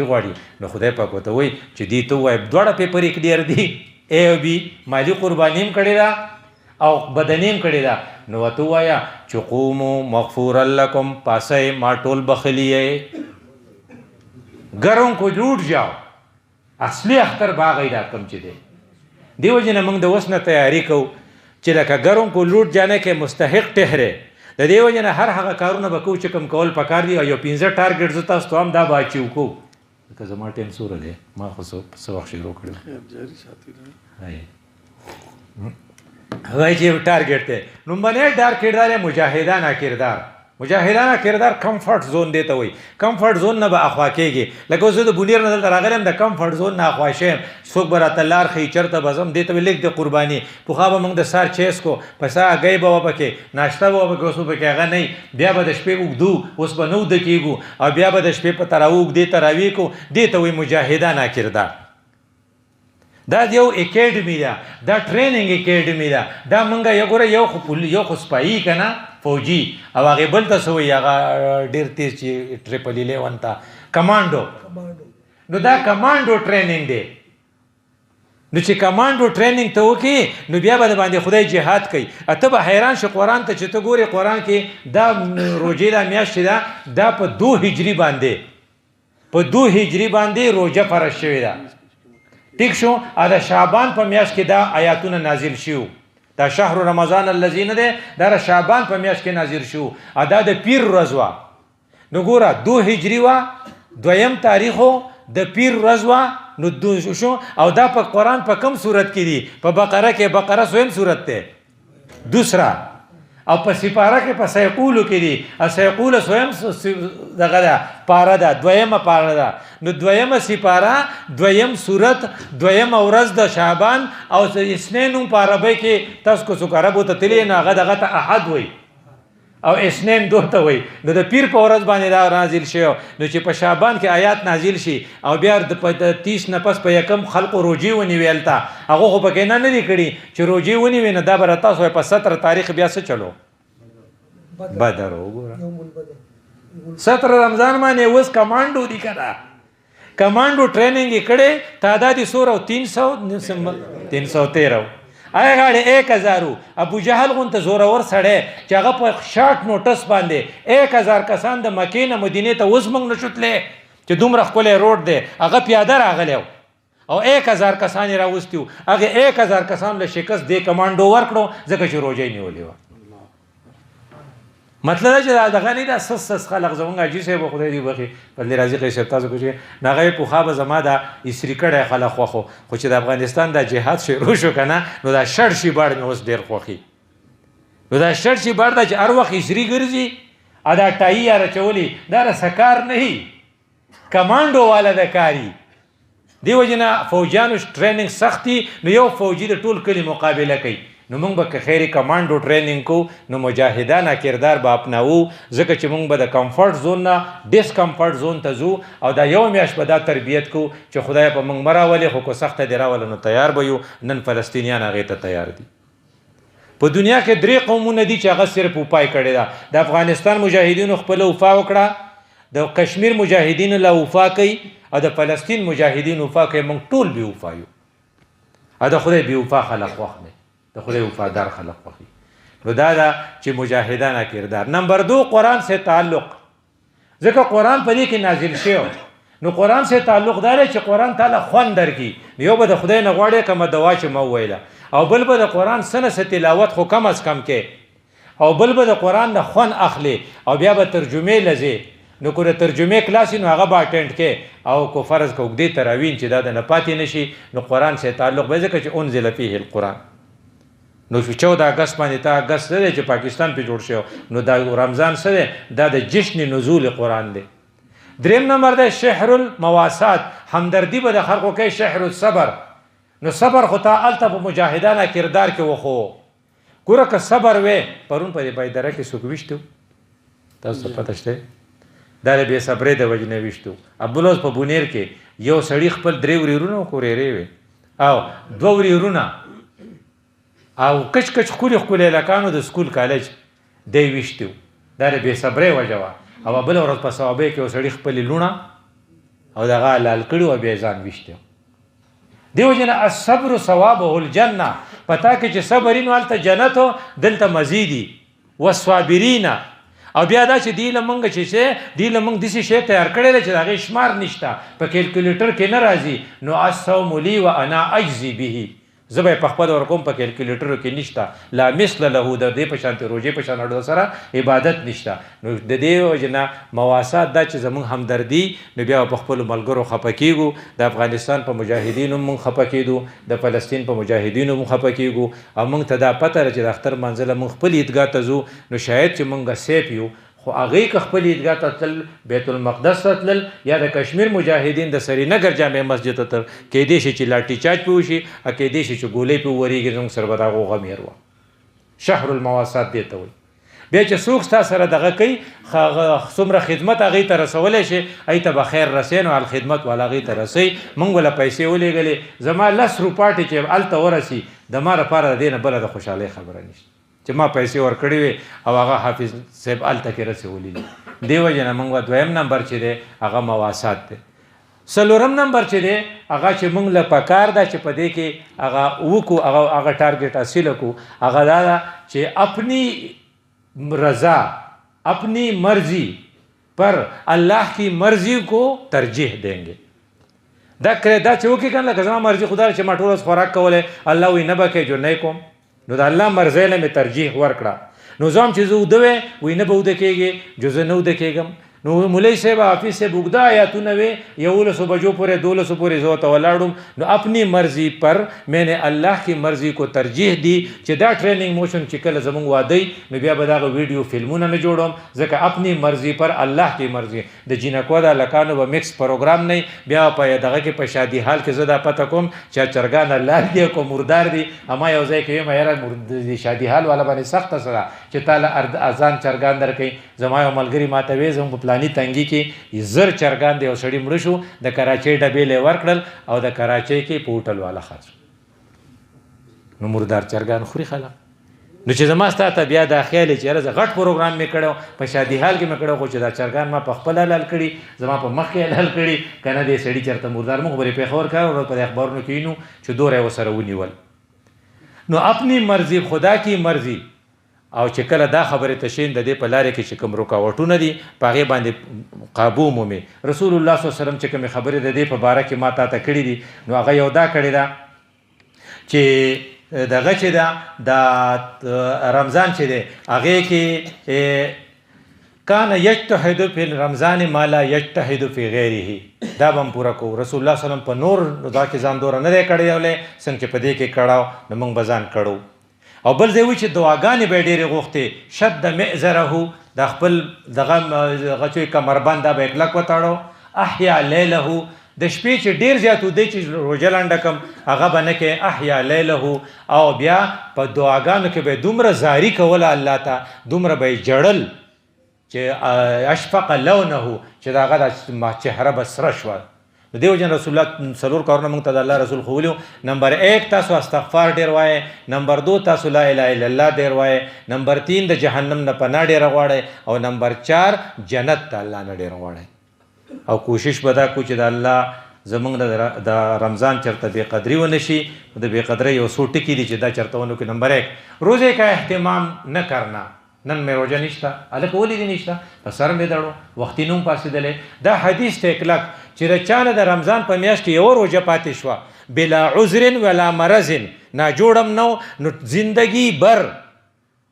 غواړي نو خدای پاک ورته وایي چې دې ته ووایه دواړه پیپر یې کلیر دي A او B مالي قرباني هم کړې ده او بدني هم کړې ده نو ورته ووایه چې قومو مغفورا لکم پاسئ ما ټول بخلی یې ګرم کو لوټ جاؤ اصلي اختر باغی دا کم چې دی دی وجه نه موږ د اوس نه تیاری کوو چې لکه ګرم کو لوټ جانے کې مستحق ټهره د دې وجه نه هر هغه کارونه به کوو چې کوم کول پکار دي او یو 15 ټارګټ زه تاسو ته هم دا باچي وکړو که زما ټایم سوره دی ما خو څه وخت شروع کړی هغه چې ټارګټ دی لومبنی کردار مجاهدانه کردار مجاهدانه کردار کمفرټ زون دی ته وایي کمفرټ زون نه به اخوا کېږي لکه اوس زه د بونیر نه دلته راغلی یم د کمفرټ زون نه اخوا شیم څوک به راته لار ښیي چېرته به ځم دې ته به لیک د قرباني پخوا به موږ د سار چیس کو په سا هګۍ به وه پکې ناشته به وه پکې اوس به پکې هغه نه بیا به د شپې اوږدو اوس به نه اوږده کېږو او بیا به د شپې په تراویح اوږدې تراویح کو دې ته وایي مجاهدانه کردار دا یو اکیډمي ده دا ټریننګ اکیډمي ده دا موږ یو خو سپایي که نه فوجي او هغې بل ته څه وایي هغه ډېر تیز چې 11 ته کمانډو نو دا کمانډو ټریننګ دی نو چې کمانډو ټریننګ ته وکړي نو بیا به د باندې خدای جهاد کوي ته به حیران شي قرآن ته چې ته ګورې قرآن کې دا روژې دا میاشت چې ده دا په 2 هجري باندې په 2 هجري باندې روژه فرض شوې ده ټیک شو او د شعبان په میاشت کې دا آیاتونه نازل شو دا شهر رمضان الذي نه دی دا د شعبان په میاشت کې نازل شو او دا د پیر ورځ وه نو ګوره 2 هجري وه 2 تاریخ د پیر ورځ وه نو شو او دا په قرآن په کم صورت کې دي په بقره کې بقره سویم صورت دی دوسرا او په سپاره کې په سیقولو کې دي او سیقول سویم دغه ده پاره ده دویمه پاره ده نو دویمه سپاره دویم صورت دویمه ورځ د شعبان او اسنین هم په عربۍ کې تاسو کو څوک عربو ته تللی نو هغه دغه ته احد وایي او اسنین دو ته وایي نو د پیر په ورځ باندې دا نازل شوی نو چې په شعبان کې آیات نازل شي او بیا د 30 نه پس په یکم خلقو روجې ونیویل ته هغه خو پکې نه دي کړي چې روجې ونیوي نه دا به تاسو په 17 تاریخ بیا څه چلو بدر وګوره 17 رمضان باندې اوس کمانډو دي که نه کمانډو ټریننګ یې کړی تعداد یې څومره 313 آیا غاړې 1000 ابو جهل غونته زورور سړی چې هغه په شارټ نوټس باندې 1000 کسان د مکې نه مدینې ته اوس موږ نشو تللی چې دومره ښکلی روډ دی هغه پیاده راغلی او 1000 کسان یې راوستي وو هغې 1000 کسان له شکست دې کمانډو ورکړو ځکه چې روژه یې نیولې وه مطلب دا چې دغه نه ده سس خلق زمونږ حاجي صاحب خدای دې وبخښي فضل راضي قیس صاحب تاسو کوچې نو هغه پوخا به زما دا اسري کړی خلک خوښو خو چې د افغانستان دا جهاد شروع شو که نه نو دا شړ شي باړ مې اوس ډېر خوښي نو دا شړ شي باړ دا چې هر وخت اسري ګرځي او دا ټایي یا رچولي دا رسه کار نه وي کمانډو والا د کاري دې وجې نه فوجیانو ټریننګ سخت دي نو یو فوجي د ټول کلي مقابله کوي نو موږ به که خیري کمانډو ټریننګ کو نو مجاهدانه کردار به اپناوو ځکه چې موږ به د کمفرټ زون نه ډسکمفرټ زون ته ځو او دا یو میاشت به دا تربیت کو چې خدای په موږ مراولې خو که سخته دې راوله نو تیار به یو نن فلسطینیان هغې ته تیار دي په دنیا کې 3 قومونه دي چې هغه صرف وپای کړې ده د افغانستان مجاهدینو خپله وفا وکړه د کشمیر مجاهدینو له وفا کوي او د فلسطین مجاهدین وفا کوي موږ ټول بې وفا یو او د خدای بې وفا خلق وخت دی د خدای وفادار خلق خوښي نو دا ده چې مجاهدانه کردار نمبر 2 قرآن سے تعلق ځکه قرآن په دې کې نازل شوی نو قرآن سے تعلق دا دی چې قرآن تعالی خوند درکړي یو به د خدای نه غواړې کومه دوا چې مو ویله او بل به د قرآن څه تلاوت خو کم از کم کې او بل به د قرآن نه خوند اخلي او بیا به ترجمې لځې نو که د ترجمې کلاس نو هغه به اټینډ کې او کو فرض که اوږدې تراوین چې دا د نه پاتې نه شي نو قرآن سے تعلق به ځکه چې انزل فیه القرآن نو 14 اگست باندې تا اگست دی چې پاکستان په جوړ شو نو دا رمضان څه دی دا د جشن نزول قرآن دی 3 نمبر دی شهر المواسات همدردي به د خلقو کې شهر الصبر نو صبر خو تا الته په مجاهدانه کردار کې وخو ګوره که صبر وې پرون په دې بایدره کې څوک ویشتو تاسو ته پته شته دا د بې صبرۍ د وجې نه ویشتو عبدالوز په بونیر کې یو سړي خپل 3 ورېرونه وکورېرې وې او 2 ورېرونه او کچ کچ خولي خولي لکانو د سکول کالج دی ویشتو دا د بې صبرۍ وجه وه او بله ورځ په صوابۍ کې یو سړي خپلې لوڼه او دغه حلال کړي او بیا ځان ویشته. دیو جن الصبر ثوابه الجنه، پتا کې چې صبرین والته جنت دلته مزيدي والصابرین. او بیا دا چې دی لمنګ چې دی لمنګ دسی شی تیار کړی چې هغه شمار نشته په کیلکولیټر کې نه راځي. نو الصوم لی وانا اجزي به، زبې په خپل ورکوم په کیلکولیټر کې نشته. لا مثل له د دې په شانته روزه په شان اړه سره عبادت نشته. نو د دې وجنه مواسات دا چې زمون همدردی نو بیا په خپل ملګرو خپکیږو. د افغانستان په مجاهدینو مون خپکیدو، د فلسطین په مجاهدینو مون خپکیږو. او مونږ ته دا پته چې د اختر منځله مون خپل عیدګاه ته ځو نو شاید چې مونږه سیف یو، خو هغه که خپل عیدګاه ته تل بیت المقدس ته تل یا د کشمیر مجاهدین د سرینگر جامع مسجد ته تر کې دې شي چې لاټی چارج په وشي ا کې دې شي چې ګولې په وریږي زموږ سره به دا غوغه میروا. شهر المواسات دی ته وي. بیا چې څوک تاسو سره دغه کوي څومره خدمت هغه ته رسولای شي ای ته بخیر رسین او الخدمت ولا هغه ته رسي. مونږ ولا پیسې ولېګلې زما 10 روپاټي چې الته ورسي د ما لپاره دینه بل د خوشاله خبره نشته چې ما پیسې ورکړې وي او هغه حافظ صاحب الته کې رسولې. دیو جن مونږ دویم نمبر چې دی هغه مواسات دی. څلورم نمبر چې دی هغه چې مونږ له پکار دا چې په دې کې هغه وکو هغه ټارګټ حاصل کو هغه دا چې اپنی رضا اپنی مرضی پر اللہ کی مرضی کو ترجیح دیں گے. دا کرے دا چې وکي کنه لکه زما مرضی خدای چې ما ټول خوراک کوله الله وي نه بکې جو نه کوم نو د الله مرزه له می ترجیح ورکړه. نو زم چې زه ودوي وي نه بوده کېږي جو زه نه ود کېږم. نو مولوی صاحب حافظ سے بوګدا آیاتونه وي یو سو بجو پورې 200 پورې زو ته ولاړم. نو اپنی مرضی پر میں نے الله کی مرضی کو ترجیح دی چې دا ټریننګ موشن چې کله زمونږ وادي نو بیا به دا ویډیو فلمونه نه جوړوم ځکه اپنی مرضی پر الله کی مرضی. د جنکو دا لکانو به میکس پروګرام نه بیا په دغه کې په شادي حال کې زدا پته کوم چې چرګان الله دی کو مردار دی. اما یو ځای کې مې یاره مرد شادي حال والا باندې سخت سره چې تعالی اذان چرګان درکې. زما یو ملګری ماته وې زم په پلاني تنګي کې زر چرګان دی او سړی مړ شو د کراچۍ ډبې له ورکړل او د کراچۍ کې پوټل والا خاص نو مردار چرګان خوري خلک. نو چې زما ستاسو بیا د خیال چې راز غټ پروګرام مې کړو په شادي حال کې مې کړو خو چې دا چرګان ما په خپل حلال کړي زما په مخ کې حلال کړي کنه دې سړی چرته مردار مخ خبرې په خبر کار او په اخبارونو کې نو چې دوره وسره ونیول. نو خپل مرزي خدا کی مرزي او چې کله دا خبره تشین د دې په لارې کې چې کوم رکاوټونه دي پاغه باندې قابو مومي. رسول الله صلی الله علیه وسلم چې کوم خبره د دې په باره کې ما ته کړې دي نو هغه یو دا کړی دا چې دغه چې دا د رمضان چې دی هغه کې کان یجتهد فی رمضان ما لا یجتهد فی غیره. دا بم پورا کو رسول الله صلی الله علیه وسلم په نور دا کې ځان دور نه کړی ولې څنګه چې په دې کې کړهو نو موږ بزان کړو. او بل ځای چې دعاګانې به ډېرې غوښتې شد مئزره د خپل دغه غچوي کمربند به اکلک وتاړو احیا لیله د شپې چې ډېر زیات ودی چې روژه لنډه کم هغه به نه کې احیا لیله. او بیا په دعاګانو کې به دومره زاری کوله الله ته دومره به یې جړل چې اشفق لونه چې د هغه د چهره به سره شوه. دیو جن رسول الله سلور کارونه مونږ ته د الله رسول خولیو. نمبر 1 تاسو استغفار ډیر وایي. نمبر 2 تاسو لا اله الا الله ډیر وایي. نمبر 3 د جهنم نه پناه ډیر غواړي. او نمبر 4 جنت ته الله نه ډیر غواړي. او کوشش ودا کو چې د الله زمونږ د رمضان چرته بے قدری و نشي. د بے قدری یو څو ټکی دي چې دا چرته ونه کې. نمبر 1 روزه کا اهتمام نه کرنا. نن مې روزه نشته الک ولې دي نشته په سر مې دړو وختي نوم پاسېدلې. دا حدیث ته اکلک چې رچانه د رمضان په میاشت کې یو روزه پاتې شوه بلا عذر ولا مرض نه جوړم نو زندگی بر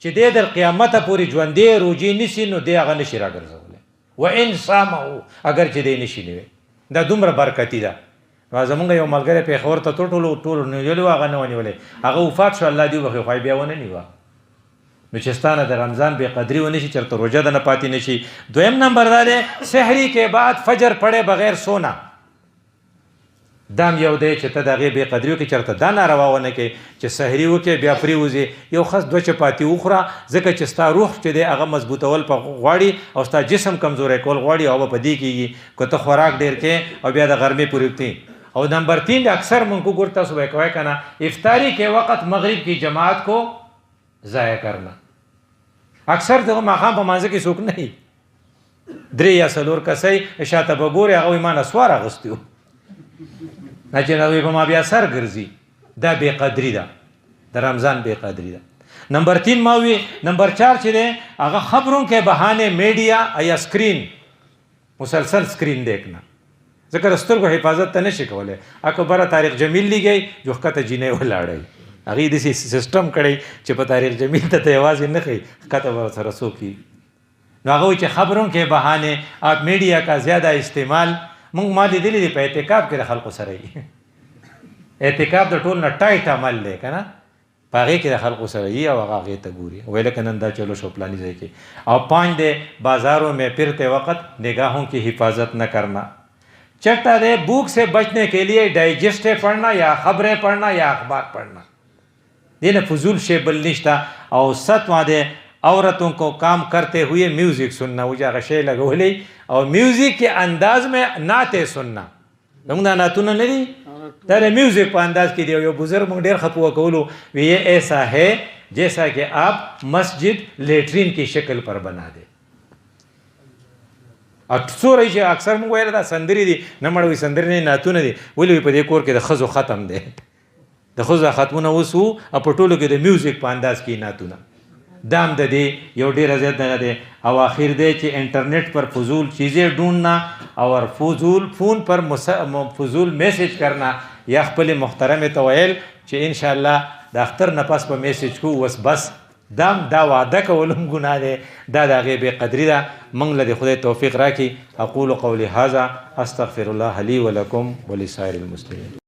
چې د قیامت پورې ژوندې روزي نشي نو دی هغه نشي راګرځولی. و ان صامه اگر چې دی نشي نیوي دا دومره برکتی ده. زمونږ یو ملګری په خبر ته ټول نیولو هغه نه ونیولې هغه وفات شو الله دې وبخي خو بیا ونه نیوه. نو چې ستانه د رمضان بے قدری و نشي چرته روزه د نه پاتې نشي. دویم نمبر دا دی سحری کې بعد فجر پڑھے بغیر سونا. دام یو دی چې ته دغه بے قدری کې چرته دا ناروا ونه کې چې سحری وکې بیا پریوزي یو خاص دوه چپاتی وخوره ځکه چې ستا روح چې دی هغه مضبوطول په غواړي او ستا جسم کمزورې کول غواړي او په دې کېږي که ته خوراک ډېر کې او بیا د غرمې پورې وکړي. او نمبر 3 اکثر مونږ کو ګور تاسو به کوی کنه افطاری کے وقت مغرب کی جماعت کو ضائع کرنا. اکثر دغه ماقام په مانځ کې څوک نه 3 یا 4 کسې شاته به ګورې هغوی ما نه سوار اغوستی و چې هغوی به ما بیا سر ګرځي دا بې قدري ده د رمضان بې قدري ده نمبر 3 ما وی نمبر 4 چې دی هغه خبروں کے بہانے میڈیا یا اسکرین مسلسل اسکرین دیکھنا ځکه د سترګو حفاظت ته نشي کولی اکبره تاریخ جمیل لیږئ جو ښکته جینۍ ولاړئ هغې داسې سسټم کړی چې په تاریخ جمیل ته یوازې نه ښیي ښکته به سره څوک وي نو هغه وایي چې خبروں کے بہانے آپ میڈیا کا زیادہ استعمال موږ ما لیدلی دی په اعتکاف کې د خلکو سره یي اعتکاف د ټول نه ټایټ عمل دی که نه په هغې کې د خلکو سره یي او هغه هغې ته ګوري وایي لکه نن دا چلو شو پلاني ځای کې او 5 دی بازاروں میں پھرتے وقت نگاہوں کی حفاظت نہ کرنا چٹا دے بھوک سے بچنے کے لیے ڈائجسٹیں پڑھنا یا خبریں پڑھنا یا اخبار پڑھنا یہ نا فضول شے بل نشتا اور 7واں دے عورتوں کو کام کرتے ہوئے میوزک سننا وہ جاگہ شے لگولی اور میوزک کے انداز میں نعتیں سننا لنگنا نعتونا نہیں تارے میوزک پا انداز کی دیا یہ بزرگ مونگ دیر خطوہ کولو یہ ایسا ہے جیسا کہ آپ مسجد لیٹرین کی شکل پر بنا دے اکثر رہی اکثر مونږ ویل دا سندري دي نه مړوي سندري نه نعتونه دي ولې په دې کور کې د ښځو ختم دی د ښځو ختمونه اوس وو او په ټولو کې د میوزک په انداز کې نعتونه دام د دې یو ډېره زیات دغه دی او آخر دی چې انټرنیٹ پر فضول چیزیں ڈھونڈنا اور فضول فون پر فضول میسج کرنا یا خپل محترم ته ویل چې انشاءالله د اختر نه پس په میسج کو وس بس دام دا وعده کولم ګناه دی دا د هغې بې قدري ده موږ له د خدای توفیق راکړي اقول قولي هذا استغفر الله لي ولکم ولسائر المسلمین